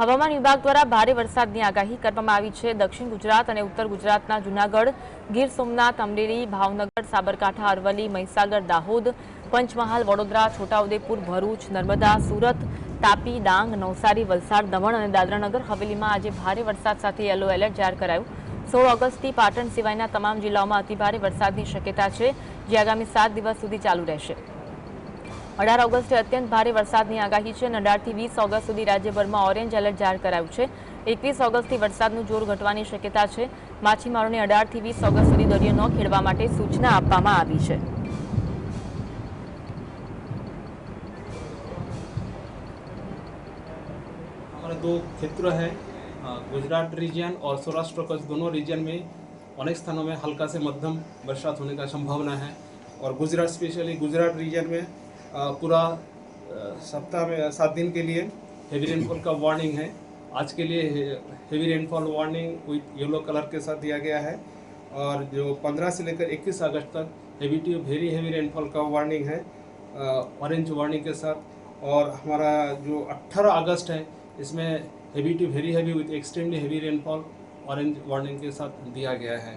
હવામાન વિભાગ દ્વારા ભારે વરસાદની આગાહી કરવામાં આવી છે। દક્ષિણ ગુજરાત અને ઉત્તર ગુજરાતના જૂનાગઢ, ગીર સોમનાથ, અમરેલી, ભાવનગર, સાબરકાંઠા, અરવલ્લી, મહીસાગર, દાહોદ, પંચમહાલ, વડોદરા, છોટાઉદેપુર, ભરૂચ, નર્મદા, સુરત, તાપી, ડાંગ, નવસારી, વલસાડ, દમણ અને દાદરાનગર હવેલીમાં આજે ભારે વરસાદ સાથે યલો એલર્ટ જાહેર કરાયું। 16 ઓગસ્ટથી પાટણ સિવાયના તમામ જિલ્લાઓમાં અતિભારે વરસાદની શક્યતા છે, જે આગામી 7 દિવસ સુધી ચાલુ રહેશે। 18 ઓગસ્ટે અત્યંત ભારે વરસાદની આગાહી છે। 18થી 20 ઓગસ્ટ સુધી રાજ્યભરમાં ઓરેન્જ એલર્ટ જાહેર કરાયું છે। 21 ઓગસ્ટથી વરસાદનું જોર ઘટવાની શક્યતા છે। માછીમારોને 18થી 20 ઓગસ્ટ સુધી દરિયો ન ખેડવા માટે સૂચના આપવામાં આવી છે। हमारे दो क्षेत्र है, गुजरात रीजन और सौराष्ट्र कच्छ दोनों रीजन में अनेक स्थानों में हल्का से मध्यम बरसात होने का संभावना है। और गुजरात स्पेशली गुजरात रीजन में पूरा सप्ताह में 7 दिन के लिए हेवी रेनफॉल का वार्निंग है। आज के लिए heavy rainfall warning with yellow colour के साथ दिया गया है। और जो 15 से लेकर 21 अगस्त तक heavy to very heavy rainfall का वार्निंग है, ऑरेंज वार्निंग के साथ। और हमारा जो 18 अगस्त है, इसमें heavy to very heavy with extremely heavy rainfall orange warning के साथ दिया गया है।